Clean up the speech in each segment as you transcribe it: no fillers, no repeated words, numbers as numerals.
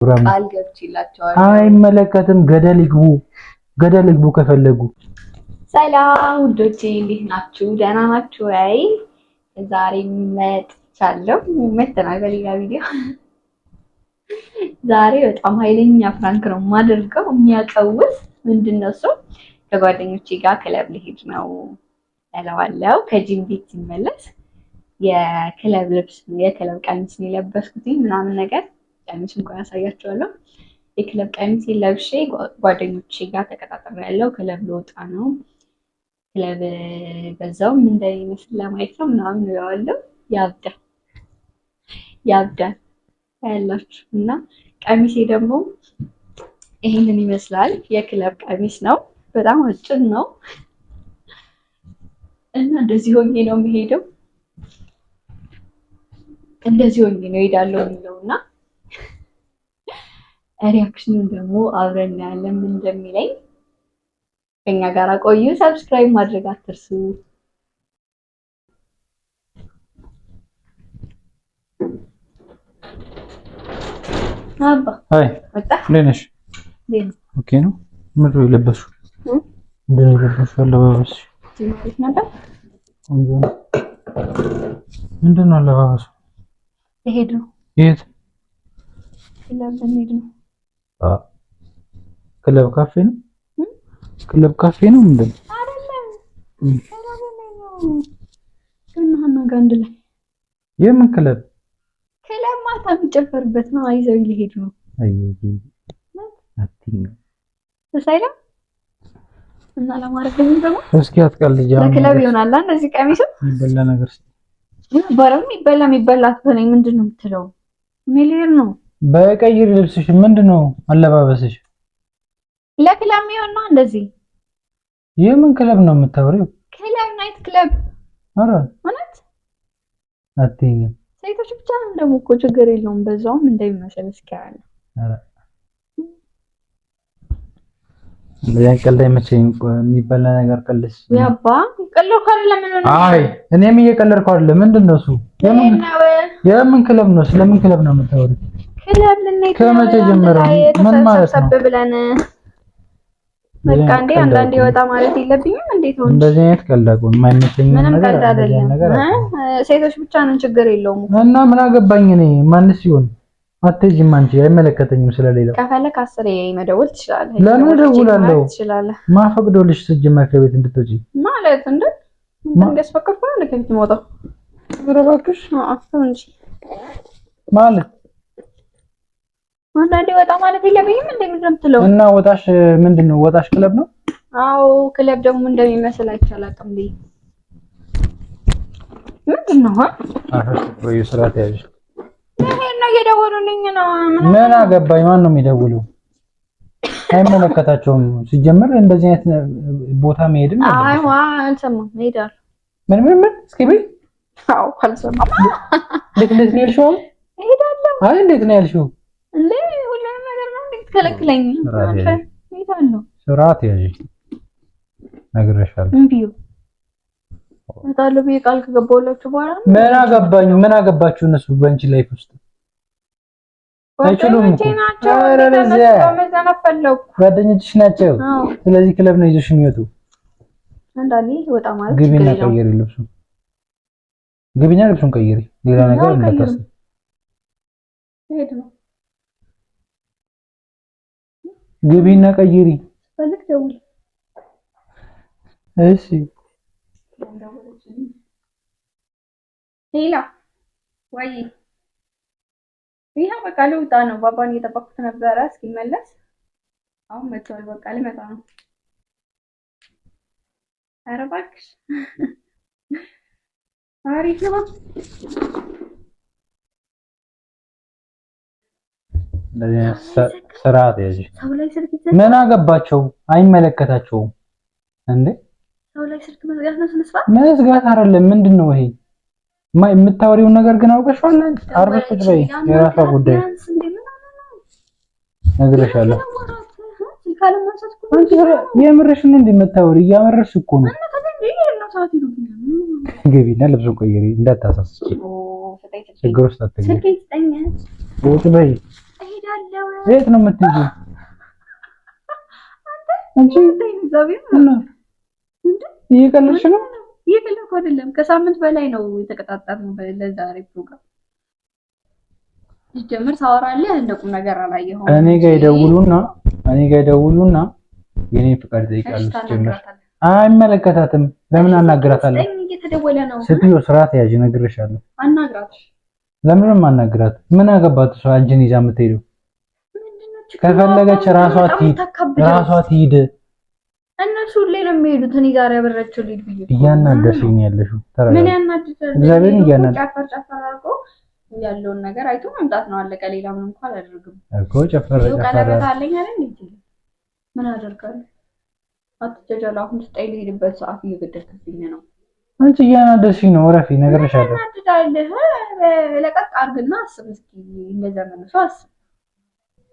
ቃል ገብቼላቸዋለሁ። አይመለከትም። ገደል ይግቡ ከፈለጉ። ሰላም ውዶቼ እንዴት ናችሁ? ደህና ናችሁ ወይ? ዛሬ መጥተናል በሌላ ቪዲዮ። ዛሬ በጣም ኃይለኛ ፍራንክ ነው የማደርገው። የሚያቀውስ ምንድነው እሱ? ከጓደኞቼ ጋር ክለብ ልሄድ ነው እለዋለሁ። ከጂም ቤት ሲመለስ የክለብ ቀሚስ ነው የለበስኩት ምናምን ነገር። ቀሚስ እንኳን ያሳያችኋለሁ። የክለብ ቀሚስ ለብሼ ጓደኞቼ ጋር ተቀጣጥሬያለሁ። ክለብ ልወጣ ነው። ክለብ በዛውም እንደሚመስል ለማየት ነው ምናምን እለዋለሁ። ያብዳል ያላችሁ እና ቀሚሴ ደግሞ ይሄንን ይመስላል። የክለብ ቀሚስ ነው። በጣም አጭር ነው እና እንደዚህ ሆኜ ነው የምሄደው። እንደዚህ ሆኜ ነው ሄዳለሁ የሚለውና ሪአክሽኑን ደግሞ አብረን እናያለን ምን እንደሚለኝ። ከኛ ጋር ቆዩ። ሰብስክራይብ ማድረግ አትርሱ። አባ አይ ለነሽ ኦኬ ነው። ምንድን ነው የለበሽው? አለባበስሽ ማለት ነበር። ምንድን ነው አለባበሱ? ልሄድ ነው። የት ክለብ ልሄድ ነው። ክለብ ካፌ ነው? ክለብ ካፌ ነው ምንድን ነው? አይደለም ከእናንተ ጋር አንድ ላይ። የምን ክለብ? ክለብ ማታ የሚጨፈርበት ነው። አይዘው ሊሄድ ነው። ተሳይለም እና ለማረፍ ደግሞ እስኪ አትቀልጂ። ለክለብ ይሆናል እንደዚህ ቀሚሱ ይበላ ነገር ባረም ይበላ አትበለኝ። ምንድን ነው የምትለው? ሚሊዮን ነው። በቀይር ልብስሽ ምንድን ነው አለባበስሽ? ለክለብ የሚሆን ነው እንደዚህ። የምን ክለብ ነው የምታወሪው? ክለብ ናይት ክለብ። ኧረ እውነት አትይኝም። ሴቶች ብቻ ነው ደግሞ እኮ ችግር የለውም። በዛውም እንደሚመስል እስኪ ያለ ኧረ ለያን ቀልድ አይመቸኝም። የሚበላ ነገር ቀልስ ያባ ቀልድ አይደለም። ምን ነው? አይ እኔም እየቀለድኩ አይደለም። ምንድን ነው እሱ? የምን ክለብ ነው? ስለምን ክለብ ነው የምታወሪው? ክለብ ልንሄድ ከመቼ ጀምሮ? ምን ማለት ነው? ብለን በቃ እንዴ አንዳንዴ ወጣ ማለት የለብኝም። እንዴት ሆነ? እንደዚህ አይነት ቀልድ አቁም። የማይመቸኝ ምንም ቀልድ አይደለም። ሴቶች ብቻ ነን ችግር የለውም። እና ምን አገባኝ እኔ ማንስ ይሁን አትሄጂም አንቺ አይመለከተኝም። ስለሌለው ከፈለክ 10 መደወል ትችላለህ። ለምን እደውላለሁ? ማፈቅዶልሽ ስትጀመር ከቤት እንድትወጪ ማለት እንደ እንደስፈቀድኩ ነው ከቤት የምወጣው። እባክሽ አፍተው እንጂ ማለት አንዳንዴ ወጣ ማለት የለብኝም። ምንድን ነው የምትለው? እና ወጣሽ ምንድነው? ወጣሽ ክለብ ነው? አዎ ክለብ ደግሞ እንደሚመስል አይቻላቅም። ምንድነው? አፈሽ ወይ ስራት ያዥ ነው እየደወሉልኝ ነው። ምን አገባኝ? ማን ነው የሚደውለው? አይመለከታቸውም። ሲጀመር እንደዚህ አይነት ቦታ መሄድም አይደለም። አይዋ አልሰማም። ሄዳል ምን እስኪ በይ። አዎ አልሰማም። እንዴት ነው ያልሽው? ሄዳለሁ። አይ እንዴት ነው ያልሽው? እንዴ ሁሉንም ነገር ነው እንድትከለክለኝ? ሄዳለሁ። ስራት ያዥ ነግሬሻለሁ። እንቢዩ እታለሁ ብዬ ቃል ከገባሁላችሁ በኋላ ምን አገባኝ? ምን አገባችሁ እነሱ በእንቺ ላይፍ ውስጥ አይችሉም እኮ። ጓደኞችሽ ናቸው። ስለዚህ ክለብ ነው ይዞሽ የሚወጡ። አንዳንዴ ወጣ ማለት ግቢና ቀይሪ ልብሱን። ግቢና ልብሱን ቀይሪ። ሌላ ነገር እንዳታስብ። ግቢና ቀይሪ። ፈልክ ደውል። እሺ ሄላ ወይ ይሄ በቃ ልውጣ ነው። ባባን እየጠበኩት ነበረ እስኪመለስ። አሁን መጥቷል። በቃ ልመጣ ነው። ኧረ እባክሽ አሪፍ ነው። ስርዓት ያዥ። ምን አገባቸው? አይመለከታቸውም እንዴ። ሰው ላይ ስልክ መዝጋት ነው ስነስርዓት? መዝጋት አይደለም። ምንድነው ይሄ? የምታወሪውን ነገር ግን አውቀሽዋል። አርበሽ ቁጭ በይ። የራሷ ጉዳይ ነግሬሻለሁ። አንቺ የምርሽ ነው እንደምታወሪ? እያመረርሽ እኮ ነው። ግቢና ልብሱን ቀይሪ እንዳታሳስቺ። ችግር ውስጥ አትገቢ። ቁጭ በይ። የት ነው የምትሄጂው? አንቺ እና እየቀለድሽ ነው? እየቀለድኩ አይደለም። ከሳምንት በላይ ነው የተቀጣጠርነው ለዛሬ ፕሮግራም። ሲጀምር ሳወራለህ እንደ ቁም ነገር አላየኸውም። እኔ ጋር ይደውሉና የኔ ፍቃድ ይጠይቃሉ። ሲጀምር አይመለከታትም። ለምን አናግራታለሁ? እየተደወለ ነው። ስትዮ ስርዓት ያዥ፣ እነግርሻለሁ። አናግራት። ለምን አናግራት? ምን አገባት እሷ አንቺን ይዛ የምትሄደው? ከፈለገች ራሷ ትሂድ። እነሱ ሁሌ ነው የሚሄዱት። እኔ ዛሬ አበራቸው ልሂድ ብዬ እያናደድሽኝ ያለሽው። ምን ያናድዳል? እግዚአብሔርን እያናደድሽ ጨፈር አድርጎ ያለውን ነገር አይቶ መምጣት ነው። አለቀ። ሌላ ምንም እንኳን አላደርግም እኮ ጨፈር ቀለበት አለኝ አይደል እንዴ? ምን አደርጋለሁ? አትጀጃላ። አሁን ስጠይ ልሄድበት ሰዓት እየገደልክብኝ ነው። አንቺ እያናደድሽኝ ነው። ወረፊ ነገርሻለሁ። እናድዳለህ። ለቀቅ አድርግና አስብ እስኪ። እንደዛ መልሶ አስብ።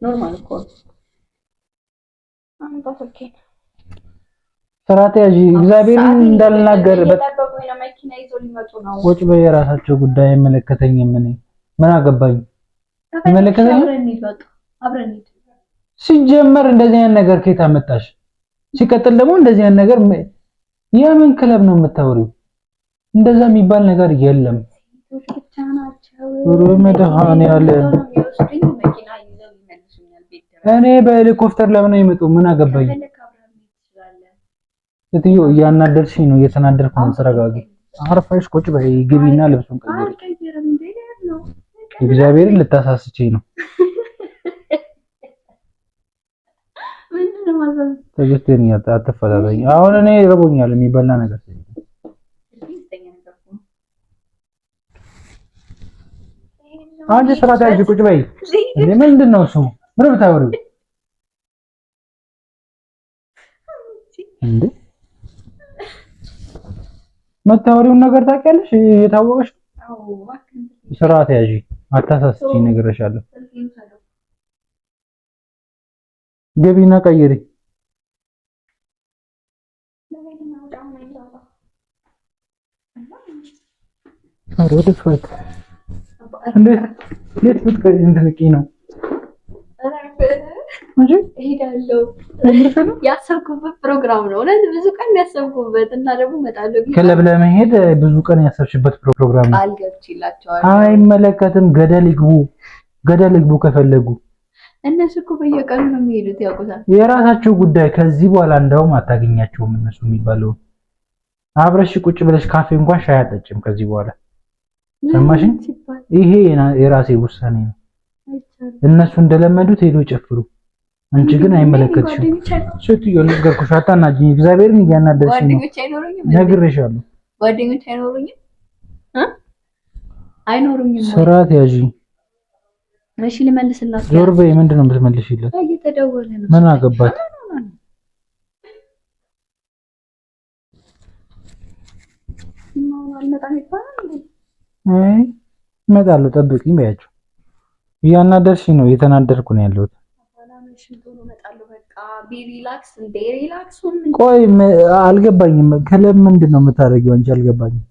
ኖርማል እኮ አንተ ተከ ስርዓት ያዥ። እግዚአብሔርን እንዳልናገር በጠበቁኝ ነው። መኪና ይዞ ሊመጡ ነው። ቁጭ በየራሳቸው ጉዳይ አይመለከተኝም። ምን አገባኝ? አይመለከተኝም። አብረን ሂድ። ሲጀመር እንደዚህ አይነት ነገር ከየት አመጣሽ? ሲቀጥል ደግሞ እንደዚህ አይነት ነገር የምን ክለብ ነው የምታወሪው? እንደዛ የሚባል ነገር የለም። ብቻ ናቸው። መድኃኒዓለም እኔ በሄሊኮፕተር ለምን አይመጡ? ምን አገባኝ? ስትዩ እያናደድሽኝ ነው። እየተናደድኩ ነው። ተረጋጊ። አርፈሽ ቁጭ በይ። ግቢና ልብሱን ቀይሪ። እግዚአብሔርን ልታሳስችኝ ነው። ትዕግስቴን አትፈታተኝ። አሁን እኔ ይርቦኛል። የሚበላ ነገር አንቺ ስራ ታይጂ ቁጭ በይ። እንዴ ምንድን ነው እሱ? ምን ብታወሪው እንዴ? መታወሪውን ነገር ታውቂያለሽ? እየታወቀሽ ስርዓት ያዢ። አታሳስችኝ። ነግሬሻለሁ። ገቢና ቀይሪ። አሮድፈት እንዴ የት ብትቀይ እንትልቂ ነው እንጂ እሄዳለሁ። ያሰብኩበት ፕሮግራም ነው። ብዙ ቀን ያሰብኩበት እና ደግሞ እመጣለሁ። ክለብ ለመሄድ ብዙ ቀን ያሰብሽበት ፕሮግራም ነው። አልገብቼላቸዋለሁ። አይመለከትም። ገደል ይግቡ ከፈለጉ። እነሱ እኮ በየቀኑ ነው የሚሄዱት፣ ያውቁታል። የራሳቸው ጉዳይ። ከዚህ በኋላ እንደውም አታገኛቸውም። እነሱ የሚባለው አብረሽ ቁጭ ብለሽ ካፌ እንኳን ሻይ አጠጭም ከዚህ በኋላ ሰማሽኝ? ይሄ የራሴ ውሳኔ ነው። እነሱ እንደለመዱት ሄዶ ይጨፍሩ። አንቺ ግን አይመለከትሽም። ስትዩ ነገርኩሽ። አታናጂኝ። እግዚአብሔርን እያናደድሽኝ ነው። ነግሬሻለሁ። ጓደኞች አይኖሩኝም አይኖሩኝም። ስርዓት ያዢ። እሺ ልመልስላት። ዞር በይ። ምንድን ነው የምትመልሺለት? እየተደወለ ነው። ምን አገባት? አይ እመጣለሁ፣ ጠብቂኝ በያቸው። እያናደድሽኝ ነው። እየተናደድኩ ነው ያለሁት። ቆይ አልገባኝም። ክለብ ምንድን ነው የምታደርጊው አንቺ? አልገባኝም።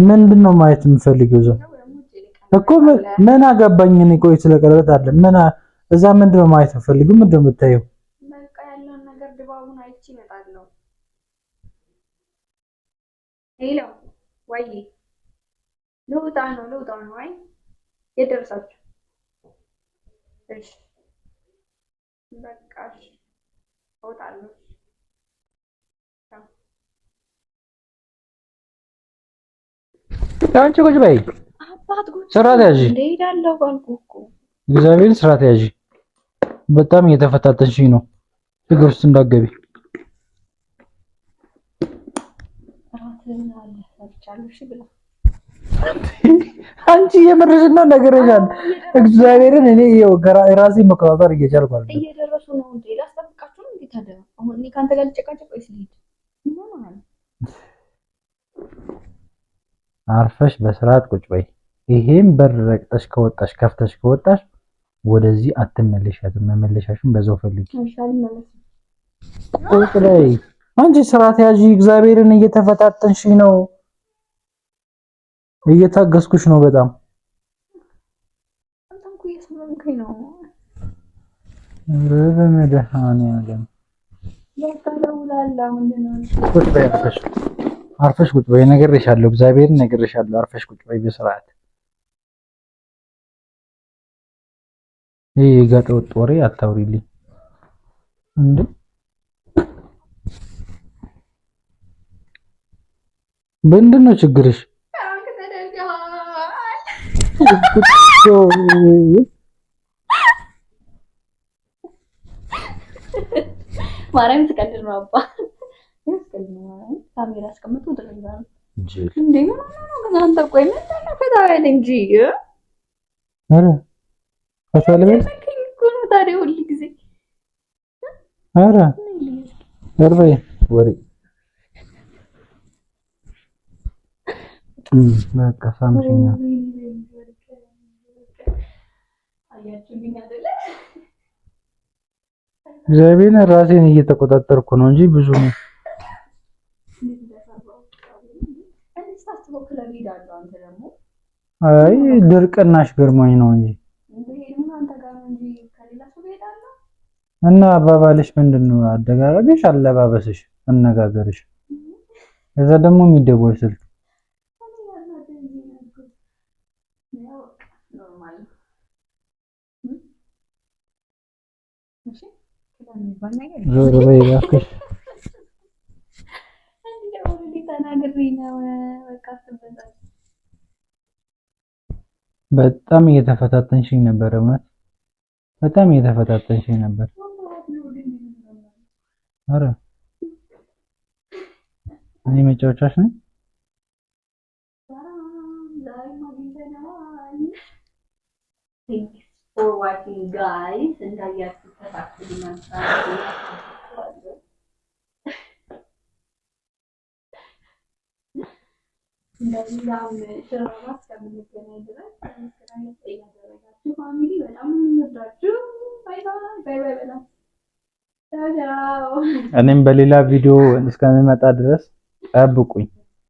ምንድን ነው ማየት የምፈልጊው? እዛ እኮ ምን አገባኝ እኔ። ቆይ ስለ ቀለበት አለ ምን እዛ ምንድን ነው ማየት የምፈልጊው? ምንድን ነው የምታየው? በቃ ያለውን ነገር ድባቡን አይቼ እመጣለሁ። ሄሎ ወይ ልውጣ ነው። አይ የት ደረሳችሁ? እሺ በቃ እወጣለሁ። አንቺ ቁጭ በይ። ስርዓት ያዢ። እሄዳለሁ አልኩህ እኮ። እግዚአብሔርን ስርዓት ያዢ። በጣም እየተፈታተንሽኝ ነው። ችግር ውስጥ እንዳትገቢ። አንቺ የምርሽን ነው? ነገርሻል። እግዚአብሔርን እኔ ራሴ መቆጣጠር እየቻልኩ አይደል። እየደረሱ ነው እንዴ? ላስጠብቃችሁ ነው እንዴ? ታዲያ አሁን እኔ ካንተ ጋር ልጨቃጨቅ ወይስ ልሂድ? አርፈሽ በስርዓት ቁጭ በይ። ይሄን በር ረግጠሽ ከፍተሽ ከወጣሽ ወደዚህ አትመለሻትም። መመለሻሽን በዛው ፈልጊ። ቁጭ በይ። አንቺ ስርዓት ያዢ። እግዚአብሔርን እየተፈታተንሽኝ ነው። እየታገስኩሽ ነው በጣም ተንኩ እየሰማሁኝ ነው። በመድኃኒዓለም በቃ እደውላለሁ። ምንድን ነው? ቁጭ በይ አርፈሽ ቁጭ በይ። ነግሬሻለሁ፣ እግዚአብሔርን ነግሬሻለሁ። አርፈሽ ቁጭ በይ በስርዓት። ይሄ የጋጠ ወጥ ወሬ አታውሪልኝ እንዴ! ምንድን ነው ችግርሽ? ማርያም ትቀልድ ነው አባ ካሜራ አስቀምጦ ድረጋ እንዴ ምን ነው አንተ? ቆይ ምን ተፈታለ እንጂ አረ አሳለበል ኩኑ ታዲያ ሁሉ ጊዜ አረ ወርበይ ወሬ በቃ ሳምሽኛ አያችሁኝ አይደለ? እግዚአብሔርን ራሴን እየተቆጣጠርኩ ነው እንጂ ብዙ ነው። አይ ድርቅናሽ ገርሞኝ ነው እንጂ እና አባባልሽ ምንድነው? አደጋረግሽ፣ አለባበስሽ፣ አነጋገርሽ እዛ ደግሞ የሚደወል ስልክ ዞር በይ እባክሽ። በጣም እየተፈታተንሽኝ ነበር። እውነት በጣም እየተፈታተንሽኝ ነበር። አረ እኔ መጫወቻሽ ነኝ። for watching guys እንዳያችሁ ተሳክቶልኛል። እንደዚያም ሽራራ እስከምንገናኝ ድረስ ሰብስክራይብ እያደረጋችሁ ፋሚሊ በጣም እንወዳችሁ። ባይ ባይ ባይ ባይ። ቻው ቻው። እኔም በሌላ ቪዲዮ እስከምመጣ ድረስ ጠብቁኝ።